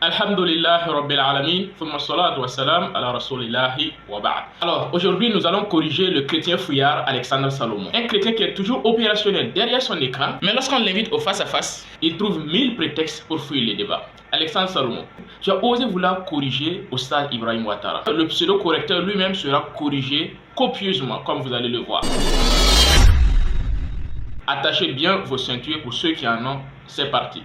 Alhamdulillah Rabbil Alamin, thumma salatu wa salam ala Rasulillahi wa ba'd. Alors, aujourd'hui, nous allons corriger le chrétien fouillard Alexandre Salomon. Un chrétien qui est toujours opérationnel derrière son écran, mais lorsqu'on l'invite au face-à-face, il trouve 1000 prétextes pour fuir les débats. Alexandre Salomon, tu as osé vouloir corriger Oustaz Ibrahim Ouattara. Le pseudo-correcteur lui-même sera corrigé copieusement, comme vous allez le voir. Attachez bien vos ceintures pour ceux qui en ont, c'est parti.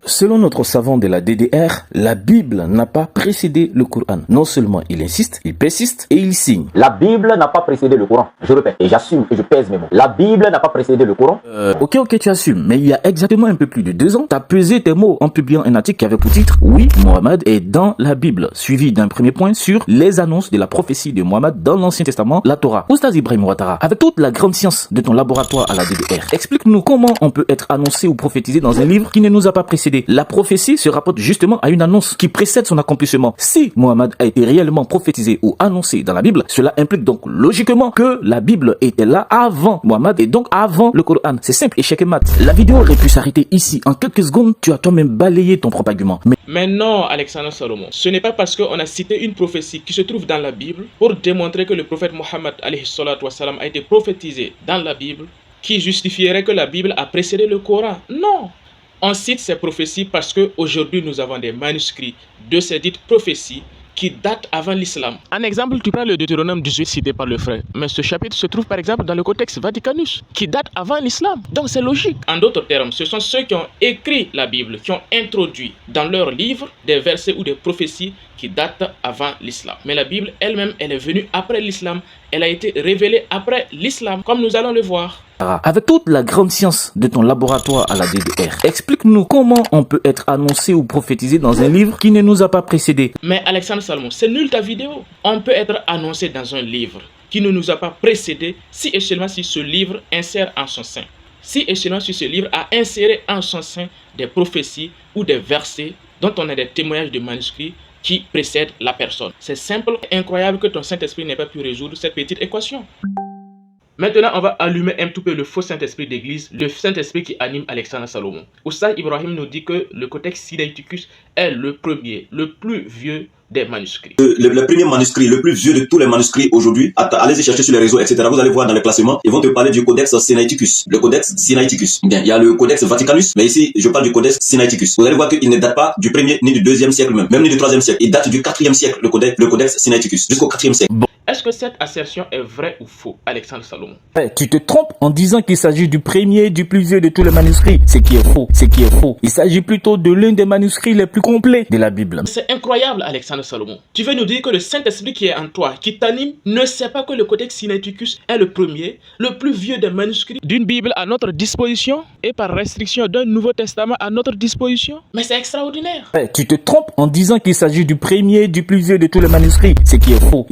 Selon notre savant de la DDR, la Bible n'a pas précédé le Coran. Non seulement il insiste, il persiste et il signe. La Bible n'a pas précédé le Coran. Je répète et j'assume et je pèse mes mots. La Bible n'a pas précédé le Coran. Ok, tu assumes. Mais il y a exactement un peu plus de 2 ans, tu as pesé tes mots en publiant un article qui avait pour titre « Oui, Mohammed est dans la Bible », suivi d'un premier point sur les annonces de la prophétie de Mohammed dans l'Ancien Testament, la Torah. Oustaz Ibrahim Ouattara, avec toute la grande science de ton laboratoire à la DDR, explique-nous comment on peut être annoncé ou prophétisé dans un livre qui ne nous a pas précédé. La prophétie se rapporte justement à une annonce qui précède son accomplissement. Si Mohammed a été réellement prophétisé ou annoncé dans la Bible, cela implique donc logiquement que la Bible était là avant Mohammed et donc avant le Coran. C'est simple, échec et mat. La vidéo aurait pu s'arrêter ici. En quelques secondes, tu as toi-même balayé ton propre argument. Mais non, Alexandre Salomon, ce n'est pas parce qu'on a cité une prophétie qui se trouve dans la Bible pour démontrer que le prophète Mohammed a été prophétisé dans la Bible qui justifierait que la Bible a précédé le Coran. Non. On cite ces prophéties parce qu'aujourd'hui nous avons des manuscrits de ces dites prophéties qui datent avant l'islam. En exemple, tu prends le Deutéronome 18 cité par le frère, mais ce chapitre se trouve par exemple dans le Codex Vaticanus qui date avant l'islam. Donc c'est logique. En d'autres termes, ce sont ceux qui ont écrit la Bible, qui ont introduit dans leurs livres des versets ou des prophéties qui datent avant l'islam. Mais la Bible elle-même, elle est venue après l'islam. Elle a été révélée après l'islam, comme nous allons le voir. Avec toute la grande science de ton laboratoire à la DDR, explique-nous comment on peut être annoncé ou prophétisé dans un livre qui ne nous a pas précédé. Mais Alexandre Salomon, c'est nul ta vidéo. On peut être annoncé dans un livre qui ne nous a pas précédé si et seulement si ce livre insère en son sein. Si et seulement si ce livre a inséré en son sein des prophéties ou des versets dont on a des témoignages de manuscrits qui précèdent la personne. C'est simple et incroyable que ton Saint-Esprit n'ait pas pu résoudre cette petite équation. Maintenant, on va allumer un tout peu le faux Saint-Esprit d'église, le Saint-Esprit qui anime Alexandre Salomon. Oustaz Ibrahim nous dit que le Codex Sinaiticus est le premier, le plus vieux des manuscrits. Le premier manuscrit, le plus vieux de tous les manuscrits aujourd'hui, allez-y chercher sur les réseaux, etc. Vous allez voir dans les classements, ils vont te parler du Codex Sinaiticus. Le Codex Sinaiticus. Bien, il y a le Codex Vaticanus, mais ici, je parle du Codex Sinaiticus. Vous allez voir qu'il ne date pas du 1er ni du 2e siècle même ni du 3e siècle. Il date du 4e siècle, le Codex Sinaiticus, jusqu'au 4e siècle. Est-ce que cette assertion est vraie ou faux, Alexandre Salomon? Tu te trompes en disant qu'il s'agit du premier, du plus vieux de tous les manuscrits. Ce qui est faux. Il s'agit plutôt de l'un des manuscrits les plus complets de la Bible. C'est incroyable, Alexandre Salomon. Tu veux nous dire que le Saint-Esprit qui est en toi, qui t'anime, ne sait pas que le Codex Sinaiticus est le premier, le plus vieux des manuscrits d'une Bible à notre disposition et par restriction d'un Nouveau Testament à notre disposition? Mais c'est extraordinaire. Tu te trompes en disant qu'il s'agit du premier, du plus vieux de tous les manuscrits. Ce qui est faux.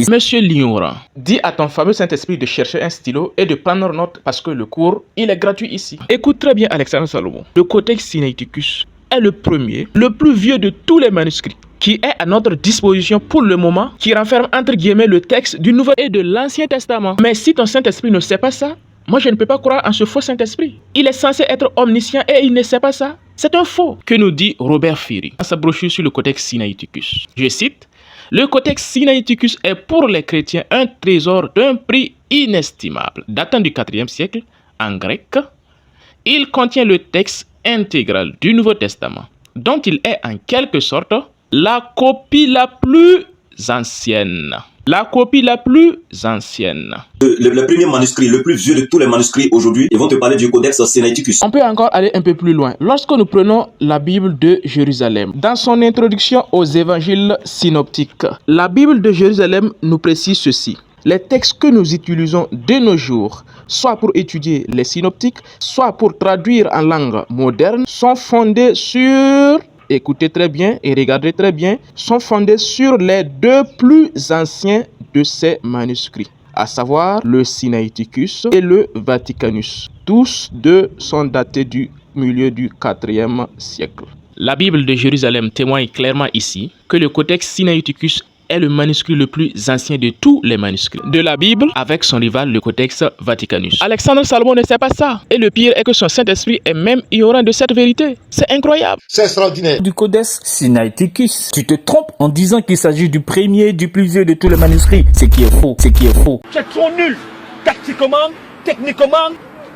Monsieur l'ignorant, dis à ton fameux Saint-Esprit de chercher un stylo et de prendre note parce que le cours, il est gratuit ici. Écoute très bien Alexandre Salomon. Le Codex Sinaiticus est le premier, le plus vieux de tous les manuscrits qui est à notre disposition pour le moment, qui renferme entre guillemets le texte du Nouveau et de l'Ancien Testament. Mais si ton Saint-Esprit ne sait pas ça, moi je ne peux pas croire en ce faux Saint-Esprit. Il est censé être omniscient et il ne sait pas ça. C'est un faux. Que nous dit Robert Ferry dans sa brochure sur le Codex Sinaiticus? Je cite: le Codex Sinaiticus est pour les chrétiens un trésor d'un prix inestimable. Datant du 4e siècle, en grec, il contient le texte intégral du Nouveau Testament, dont il est en quelque sorte la copie la plus ancienne. Le premier manuscrit, le plus vieux de tous les manuscrits aujourd'hui, ils vont te parler du Codex Sinaiticus. On peut encore aller un peu plus loin. Lorsque nous prenons la Bible de Jérusalem, dans son introduction aux évangiles synoptiques, la Bible de Jérusalem nous précise ceci: les textes que nous utilisons de nos jours, soit pour étudier les synoptiques, soit pour traduire en langue moderne, sont fondés sur... Écoutez très bien et regardez très bien, sont fondés sur les 2 plus anciens de ces manuscrits, à savoir le Sinaiticus et le Vaticanus. Tous deux sont datés du milieu du 4e siècle. La Bible de Jérusalem témoigne clairement ici que le Codex Sinaiticus est le manuscrit le plus ancien de tous les manuscrits de la Bible avec son rival le Codex Vaticanus. Alexandre Salomon ne sait pas ça. Et le pire est que son Saint-Esprit est même ignorant de cette vérité. C'est incroyable. C'est extraordinaire. Du Codex Sinaiticus. Tu te trompes en disant qu'il s'agit du premier, du plus vieux de tous les manuscrits. C'est qui est faux. C'est qui est faux. Tu es trop nul. Tactiquement, techniquement,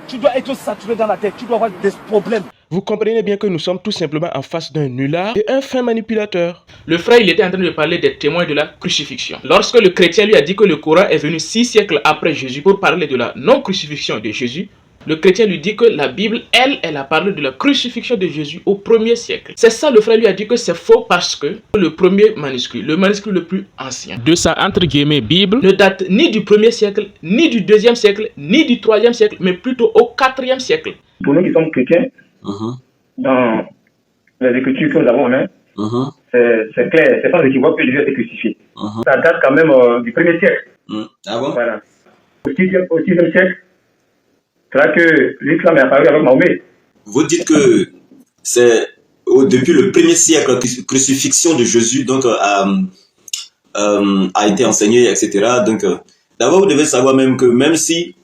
tu dois être saturé dans la tête. Tu dois avoir des problèmes. Vous comprenez bien que nous sommes tout simplement en face d'un nulard et un fin manipulateur. Le frère, il était en train de parler des témoins de la crucifixion. Lorsque le chrétien lui a dit que le Coran est venu 6 siècles après Jésus pour parler de la non-crucifixion de Jésus, le chrétien lui dit que la Bible, elle a parlé de la crucifixion de Jésus au 1er siècle. C'est ça, le frère lui a dit que c'est faux parce que le premier manuscrit, le manuscrit le plus ancien de sa entre guillemets Bible, ne date ni du 1er siècle, ni du 2e siècle, ni du 3e siècle, mais plutôt au 4e siècle. Pour nous qui sommes chrétiens, dans les écritures que nous avons en main, c'est clair, c'est pas équivoque que Jésus a été crucifié. Ça date quand même du 1er siècle. Ah bon? Voilà. Au 6e siècle, c'est là que l'islam est apparu avec Mahomet. Vous dites que c'est depuis le 1er siècle que la crucifixion de Jésus donc, a été enseignée, etc. Donc, d'abord, vous devez savoir même que même si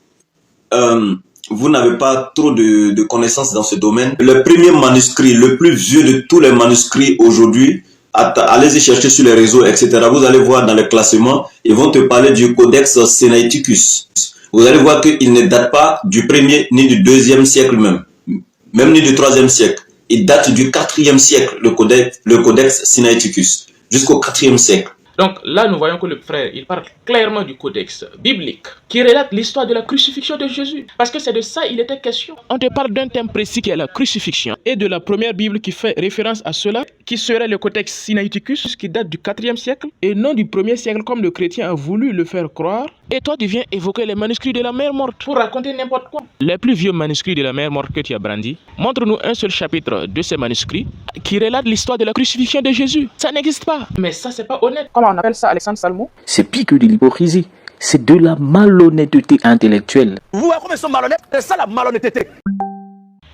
vous n'avez pas trop de connaissances dans ce domaine, le premier manuscrit, le plus vieux de tous les manuscrits aujourd'hui, allez-y chercher sur les réseaux, etc. Vous allez voir dans le classement, ils vont te parler du Codex Sinaiticus. Vous allez voir qu'il ne date pas du 1er ni du 2e siècle même ni du 3e siècle. Il date du 4e siècle, le Codex Sinaiticus, jusqu'au 4e siècle. Donc là, nous voyons que le frère, il parle clairement du codex biblique qui relate l'histoire de la crucifixion de Jésus. Parce que c'est de ça il était question. On te parle d'un thème précis qui est la crucifixion et de la première Bible qui fait référence à cela, qui serait le codex Sinaiticus qui date du 4e siècle et non du 1er siècle comme le chrétien a voulu le faire croire. Et toi, tu viens évoquer les manuscrits de la mer morte pour raconter n'importe quoi. Les plus vieux manuscrits de la mer morte que tu as brandis, montre-nous un seul chapitre de ces manuscrits qui relate l'histoire de la crucifixion de Jésus. Ça n'existe pas. Mais ça, c'est pas honnête. Comment on appelle ça, Alexandre Salomon? C'est pire que de l'hypocrisie. C'est de la malhonnêteté intellectuelle. Vous voyez comment ils sont malhonnêtes? C'est ça la malhonnêteté.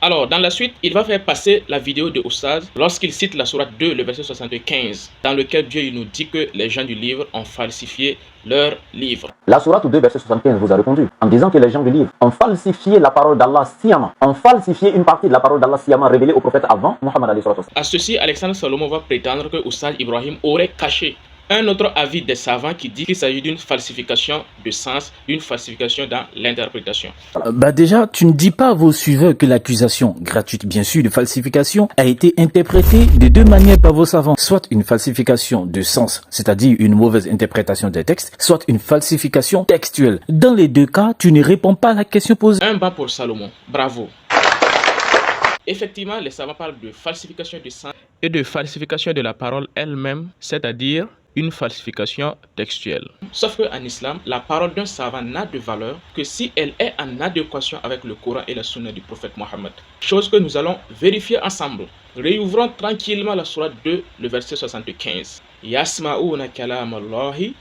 Alors, dans la suite, il va faire passer la vidéo de Oustaz lorsqu'il cite la sourate 2, le verset 75, dans lequel Dieu il nous dit que les gens du livre ont falsifié leur livre. La sourate 2, verset 75 vous a répondu en disant que les gens du livre ont falsifié la parole d'Allah sciemment, ont falsifié une partie de la parole d'Allah sciemment révélée au prophète avant Muhammad alayhi salatu wassalam. À ceci, Alexandre Salomon va prétendre que Oustaz Ibrahim aurait caché un autre avis des savants qui dit qu'il s'agit d'une falsification de sens, d'une falsification dans l'interprétation. Déjà, tu ne dis pas à vos suiveurs que l'accusation, gratuite bien sûr, de falsification a été interprétée de deux manières par vos savants. Soit une falsification de sens, c'est-à-dire une mauvaise interprétation des textes, soit une falsification textuelle. Dans les deux cas, tu ne réponds pas à la question posée. Un bas pour Salomon. Bravo. Effectivement, les savants parlent de falsification du sens et de falsification de la parole elle-même, c'est-à-dire une falsification textuelle. Sauf qu'en islam, la parole d'un savant n'a de valeur que si elle est en adéquation avec le Coran et la Sunna du prophète Mohammed. Chose que nous allons vérifier ensemble. Réouvrons tranquillement la sourate 2, le verset 75. Yasma'una kalam Allahi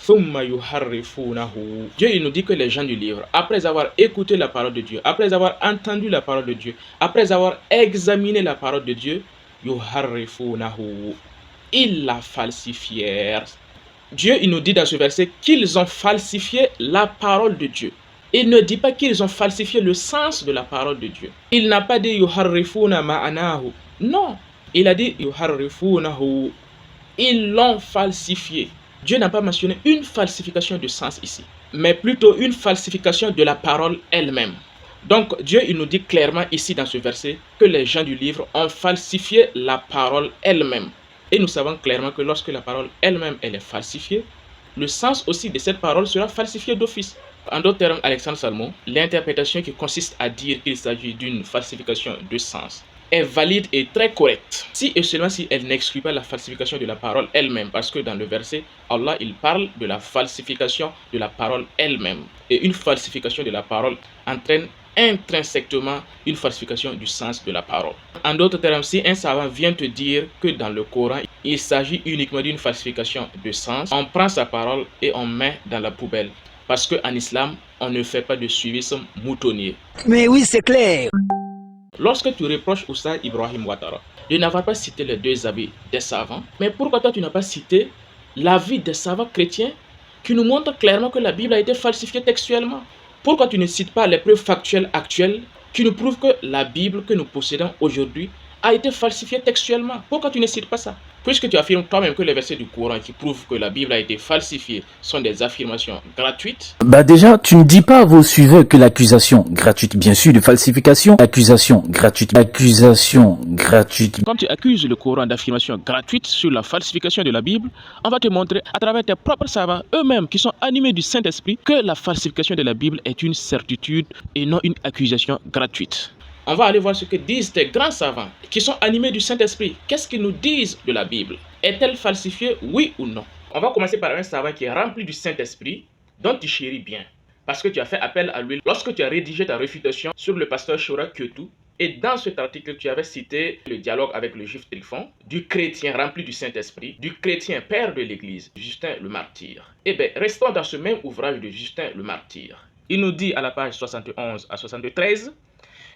thumma yuharrifunahu. Dieu il nous dit que les gens du livre, après avoir écouté la parole de Dieu, après avoir entendu la parole de Dieu, après avoir examiné la parole de Dieu, yuharrifunahu. Ils la falsifièrent. Dieu, il nous dit dans ce verset qu'ils ont falsifié la parole de Dieu. Il ne dit pas qu'ils ont falsifié le sens de la parole de Dieu. Il n'a pas dit yuharrifuna ma'anahu. Non, il a dit yuharrifunahu. Ils l'ont falsifié. Dieu n'a pas mentionné une falsification de sens ici, mais plutôt une falsification de la parole elle-même. Donc Dieu, il nous dit clairement ici dans ce verset que les gens du livre ont falsifié la parole elle-même. Et nous savons clairement que lorsque la parole elle-même elle est falsifiée, le sens aussi de cette parole sera falsifié d'office. En d'autres termes, Alexandre Salomon, l'interprétation qui consiste à dire qu'il s'agit d'une falsification de sens est valide et très correcte. Si et seulement si elle n'exclut pas la falsification de la parole elle-même. Parce que dans le verset, Allah il parle de la falsification de la parole elle-même. Et une falsification de la parole entraîne intrinsèquement une falsification du sens de la parole. En d'autres termes, si un savant vient te dire que dans le Coran, il s'agit uniquement d'une falsification de sens, on prend sa parole et on met dans la poubelle. Parce qu'en islam, on ne fait pas de suivisme moutonnier. Mais oui, c'est clair. Lorsque tu reproches Oustaz Ibrahim Ouattara de n'avoir pas cité les deux avis des savants, mais pourquoi toi tu n'as pas cité l'avis des savants chrétiens qui nous montrent clairement que la Bible a été falsifiée textuellement. Pourquoi tu ne cites pas les preuves factuelles actuelles qui nous prouvent que la Bible que nous possédons aujourd'hui a été falsifiée textuellement? Pourquoi tu ne cites pas ça? Puisque tu affirmes toi-même que les versets du Coran qui prouvent que la Bible a été falsifiée sont des affirmations gratuites. Bah déjà, tu ne dis pas à vos suiveurs que l'accusation gratuite, bien sûr, de falsification, accusation gratuite. Quand tu accuses le Coran d'affirmations gratuites sur la falsification de la Bible, on va te montrer à travers tes propres savants, eux-mêmes qui sont animés du Saint-Esprit, que la falsification de la Bible est une certitude et non une accusation gratuite. On va aller voir ce que disent tes grands savants qui sont animés du Saint-Esprit. Qu'est-ce qu'ils nous disent de la Bible? Est-elle falsifiée, oui ou non? On va commencer par un savant qui est rempli du Saint-Esprit, dont tu chéris bien, parce que tu as fait appel à lui lorsque tu as rédigé ta réfutation sur le pasteur Shora Kyoto. Et dans cet article, tu avais cité le dialogue avec le juif Tryphon, du chrétien rempli du Saint-Esprit, du chrétien père de l'Église, Justin le martyr. Eh bien, restons dans ce même ouvrage de Justin le martyr. Il nous dit à la page 71 à 73...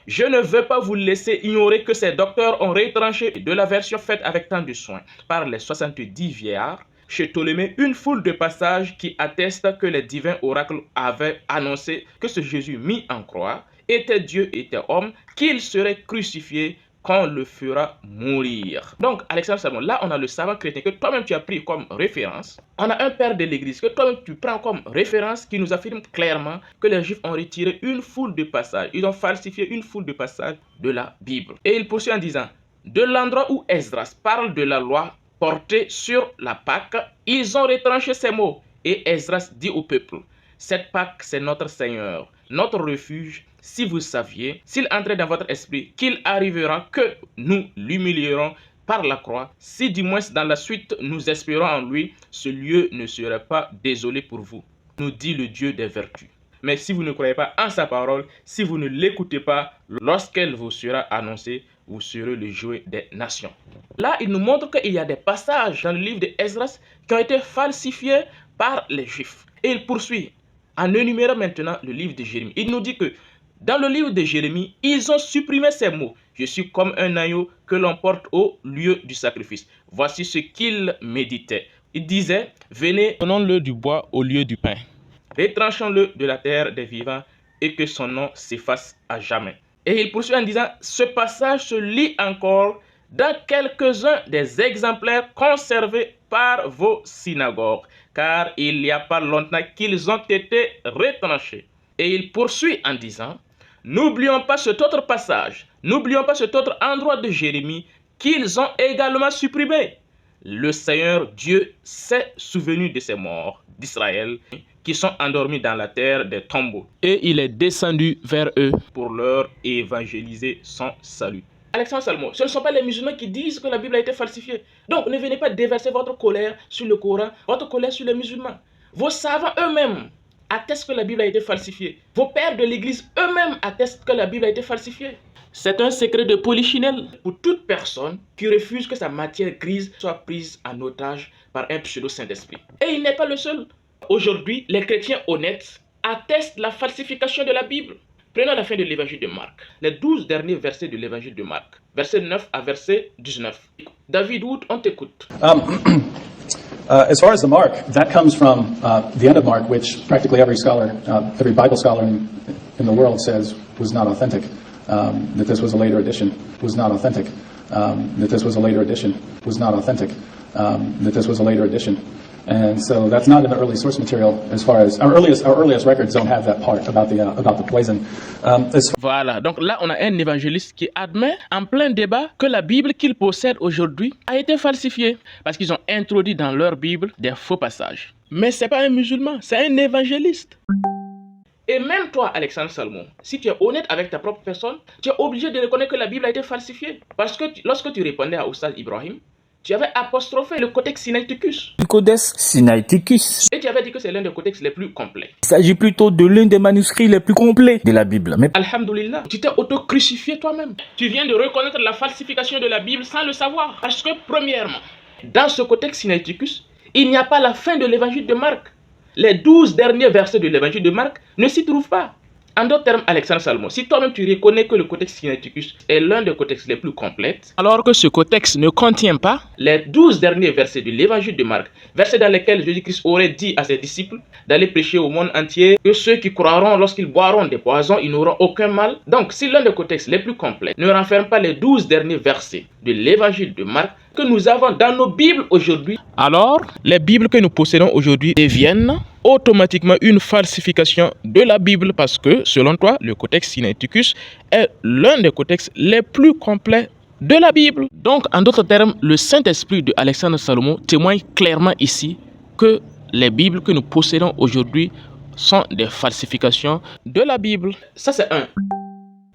Je ne veux pas vous laisser ignorer que ces docteurs ont retranché de la version faite avec tant de soin par les 70 vieillards chez Ptolémée une foule de passages qui attestent que les divins oracles avaient annoncé que ce Jésus mis en croix était Dieu, était homme, qu'il serait crucifié, qu'on le fera mourir. Donc, Alexandre Salmon, là, on a le savant chrétien que toi-même tu as pris comme référence. On a un père de l'église que toi-même tu prends comme référence qui nous affirme clairement que les Juifs ont retiré une foule de passages. Ils ont falsifié une foule de passages de la Bible. Et il poursuit en disant, de l'endroit où Esdras parle de la loi portée sur la Pâque, ils ont retranché ces mots. Et Esdras dit au peuple, cette Pâque, c'est notre Seigneur, notre refuge. Si vous saviez, s'il entrait dans votre esprit, qu'il arrivera que nous l'humilierons par la croix, si du moins dans la suite nous espérons en lui, ce lieu ne serait pas désolé pour vous, nous dit le Dieu des vertus. Mais si vous ne croyez pas en sa parole, si vous ne l'écoutez pas, lorsqu'elle vous sera annoncée, vous serez le jouet des nations. Là, il nous montre qu'il y a des passages dans le livre d'Esdras qui ont été falsifiés par les Juifs. Et il poursuit en énumérant maintenant le livre de Jérémie. Il nous dit que dans le livre de Jérémie, ils ont supprimé ces mots. Je suis comme un agneau que l'on porte au lieu du sacrifice. Voici ce qu'ils méditaient. Ils disaient, venez, prenons-le du bois au lieu du pain. Retranchons-le de la terre des vivants et que son nom s'efface à jamais. Et il poursuit en disant, ce passage se lit encore dans quelques-uns des exemplaires conservés par vos synagogues, car il n'y a pas longtemps qu'ils ont été retranchés. Et il poursuit en disant, n'oublions pas cet autre passage, n'oublions pas cet autre endroit de Jérémie qu'ils ont également supprimé. Le Seigneur Dieu s'est souvenu de ces morts d'Israël qui sont endormis dans la terre des tombeaux. Et il est descendu vers eux pour leur évangéliser son salut. Alexandre Salmon, ce ne sont pas les musulmans qui disent que la Bible a été falsifiée. Donc ne venez pas déverser votre colère sur le Coran, votre colère sur les musulmans. Vos savants eux-mêmes attestent que la Bible a été falsifiée. Vos pères de l'Église eux-mêmes attestent que la Bible a été falsifiée. C'est un secret de polichinelle pour toute personne qui refuse que sa matière grise soit prise en otage par un pseudo-Saint-Esprit. Et il n'est pas le seul. Aujourd'hui, les chrétiens honnêtes attestent la falsification de la Bible. Prenons la fin de l'évangile de Marc, les 12 derniers versets de l'évangile de Marc, verset 9 à verset 19. David Wood, on t'écoute. As far as the mark, that comes from the end of Mark, which practically every scholar, every Bible scholar in the world says was not authentic. That this was a later edition, was not authentic. That this was a later edition, was not authentic. That this was a later edition. And so that's not in the early source material as far as our earliest records don't have that part about the poison. Voilà, donc là on a un évangéliste qui admet en plein débat que la Bible qu'il possède aujourd'hui a été falsifiée parce qu'ils ont introduit dans leur Bible des faux passages. Mais c'est pas un musulman, c'est un évangéliste. Et même toi, Alexandre Salmon, si tu es honnête avec ta propre personne, tu es obligé de reconnaître que la Bible a été falsifiée. Parce que lorsque tu répondais à Oustaz Ibrahim, tu avais apostrophé le Codex Sinaiticus. Le Codex Sinaiticus. Et tu avais dit que c'est l'un des codex les plus complets. Il s'agit plutôt de l'un des manuscrits les plus complets de la Bible. Mais Alhamdulillah, tu t'es auto-crucifié toi-même. Tu viens de reconnaître la falsification de la Bible sans le savoir. Parce que premièrement, dans ce Codex Sinaiticus, il n'y a pas la fin de l'évangile de Marc. Les 12 derniers versets de l'évangile de Marc ne s'y trouvent pas. En d'autres termes, Alexandre Salomon, si toi-même tu reconnais que le Codex Sinaiticus est l'un des codex les plus complets, alors que ce codex ne contient pas les 12 derniers versets de l'évangile de Marc, versets dans lesquels Jésus-Christ aurait dit à ses disciples d'aller prêcher au monde entier que ceux qui croiront lorsqu'ils boiront des poisons, ils n'auront aucun mal. Donc, si l'un des codex les plus complets ne renferme pas les 12 derniers versets de l'évangile de Marc que nous avons dans nos Bibles aujourd'hui, alors les Bibles que nous possédons aujourd'hui deviennent automatiquement une falsification de la Bible parce que, selon toi, le Codex Sinaiticus est l'un des codex les plus complets de la Bible. Donc, en d'autres termes, le Saint-Esprit de Alexandre Salomon témoigne clairement ici que les Bibles que nous possédons aujourd'hui sont des falsifications de la Bible. Ça, c'est un.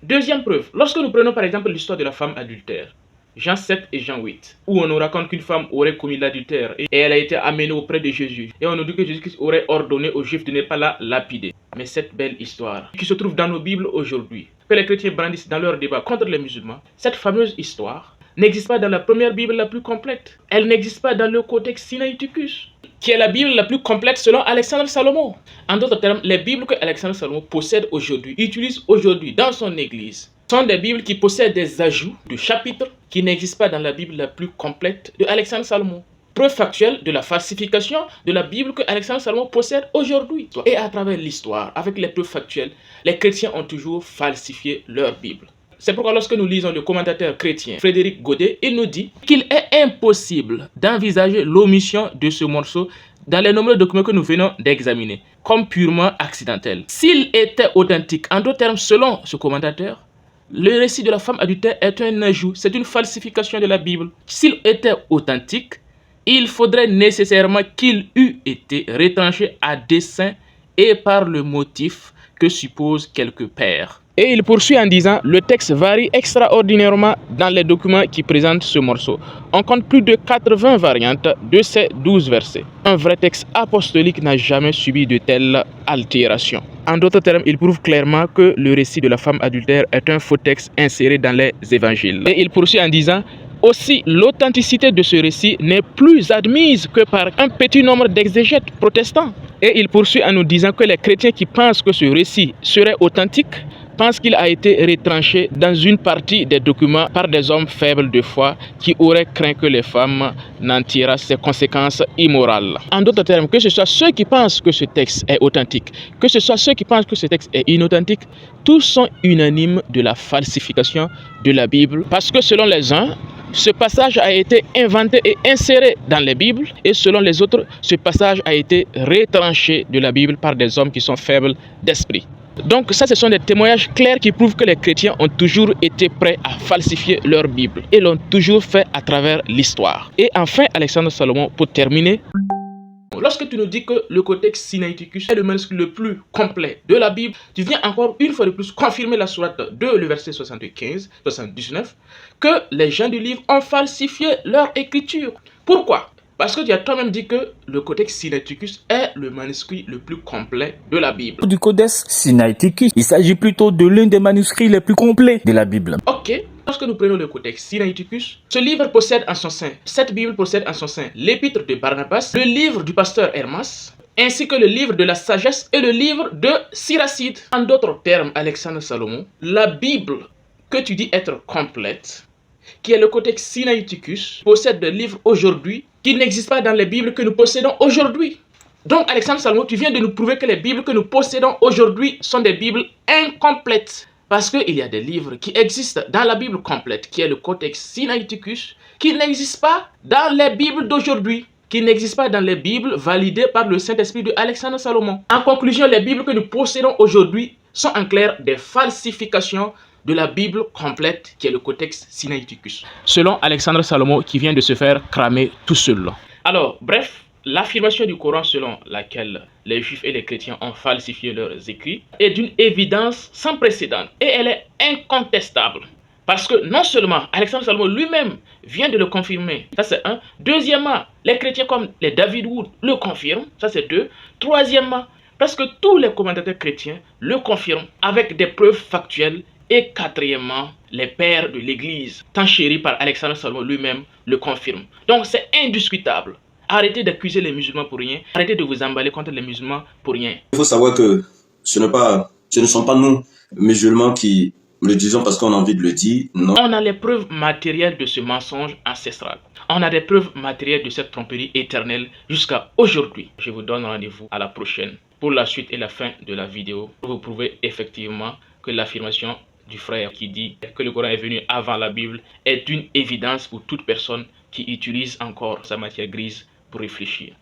Deuxième preuve, lorsque nous prenons par exemple l'histoire de la femme adultère, Jean 7 et Jean 8, où on nous raconte qu'une femme aurait commis l'adultère et elle a été amenée auprès de Jésus. Et on nous dit que Jésus-Christ aurait ordonné aux Juifs de ne pas la lapider. Mais cette belle histoire qui se trouve dans nos Bibles aujourd'hui, que les chrétiens brandissent dans leur débat contre les musulmans, cette fameuse histoire n'existe pas dans la première Bible la plus complète. Elle n'existe pas dans le Codex Sinaiticus, qui est la Bible la plus complète selon Alexandre Salomon. En d'autres termes, les Bibles que Alexandre Salomon possède aujourd'hui, utilise aujourd'hui dans son église, sont des Bibles qui possèdent des ajouts de chapitres qui n'existent pas dans la Bible la plus complète de Alexandre Salomon. Preuve factuelle de la falsification de la Bible que Alexandre Salomon possède aujourd'hui. Et à travers l'histoire, avec les preuves factuelles, les chrétiens ont toujours falsifié leur Bible. C'est pourquoi lorsque nous lisons le commentateur chrétien Frédéric Godet, il nous dit qu'il est impossible d'envisager l'omission de ce morceau dans les nombreux documents que nous venons d'examiner comme purement accidentel. S'il était authentique, en d'autres termes, selon ce commentateur, le récit de la femme adultère est un ajout, c'est une falsification de la Bible. S'il était authentique, il faudrait nécessairement qu'il eût été retranché à dessein et par le motif que suppose quelques pères. Et il poursuit en disant, le texte varie extraordinairement dans les documents qui présentent ce morceau. On compte plus de 80 variantes de ces 12 versets. Un vrai texte apostolique n'a jamais subi de telles altérations. En d'autres termes, il prouve clairement que le récit de la femme adultère est un faux texte inséré dans les évangiles. Et il poursuit en disant, aussi, l'authenticité de ce récit n'est plus admise que par un petit nombre d'exégètes protestants. Et il poursuit en nous disant que les chrétiens qui pensent que ce récit serait authentique pensent qu'il a été retranché dans une partie des documents par des hommes faibles de foi qui auraient craint que les femmes n'en tirent ses conséquences immorales. En d'autres termes, que ce soit ceux qui pensent que ce texte est authentique, que ce soit ceux qui pensent que ce texte est inauthentique, tous sont unanimes de la falsification de la Bible parce que selon les uns, ce passage a été inventé et inséré dans les Bibles et selon les autres, ce passage a été retranché de la Bible par des hommes qui sont faibles d'esprit. Donc ça, ce sont des témoignages clairs qui prouvent que les chrétiens ont toujours été prêts à falsifier leur Bible et l'ont toujours fait à travers l'histoire. Et enfin, Alexandre Salomon, pour terminer, lorsque tu nous dis que le Codex Sinaiticus est le manuscrit le plus complet de la Bible, tu viens encore une fois de plus confirmer la sourate 2, le verset 75-79, que les gens du livre ont falsifié leur écriture. Pourquoi ? Parce que tu as toi-même dit que le Codex Sinaiticus est le manuscrit le plus complet de la Bible. Du Codex Sinaiticus, il s'agit plutôt de l'un des manuscrits les plus complets de la Bible. Ok. Lorsque nous prenons le Codex Sinaiticus, ce livre possède en son sein, cette Bible possède en son sein l'épître de Barnabas, le livre du pasteur Hermas, ainsi que le livre de la sagesse et le livre de Siracide. En d'autres termes, Alexandre Salomon, la Bible que tu dis être complète, qui est le Codex Sinaiticus, possède des livres aujourd'hui qui n'existent pas dans les Bibles que nous possédons aujourd'hui. Donc, Alexandre Salomon, tu viens de nous prouver que les Bibles que nous possédons aujourd'hui sont des Bibles incomplètes. Parce qu'il y a des livres qui existent dans la Bible complète, qui est le Codex Sinaiticus, qui n'existent pas dans les Bibles d'aujourd'hui, qui n'existent pas dans les Bibles validées par le Saint-Esprit de Alexandre Salomon. En conclusion, les Bibles que nous possédons aujourd'hui sont en clair des falsifications de la Bible complète qui est le Codex Sinaiticus, selon Alexandre Salomon qui vient de se faire cramer tout seul. Alors, bref, l'affirmation du Coran selon laquelle les Juifs et les chrétiens ont falsifié leurs écrits est d'une évidence sans précédent et elle est incontestable. Parce que non seulement Alexandre Salomon lui-même vient de le confirmer, ça c'est un. Deuxièmement, les chrétiens comme les David Wood le confirment, ça c'est deux. Troisièmement, presque tous les commentateurs chrétiens le confirment avec des preuves factuelles. Et quatrièmement, les pères de l'Église, tant chéris par Alexandre Salomon lui-même, le confirment. Donc c'est indiscutable. Arrêtez d'accuser les musulmans pour rien. Arrêtez de vous emballer contre les musulmans pour rien. Il faut savoir que ce n'est pas Ce ne sont pas nous, musulmans, qui le disons parce qu'on a envie de le dire. Non. On a les preuves matérielles de ce mensonge ancestral. On a des preuves matérielles de cette tromperie éternelle jusqu'à aujourd'hui. Je vous donne rendez-vous à la prochaine pour la suite et la fin de la vidéo. Vous prouvez effectivement que l'affirmation du frère qui dit que le Coran est venu avant la Bible est une évidence pour toute personne qui utilise encore sa matière grise pour réfléchir.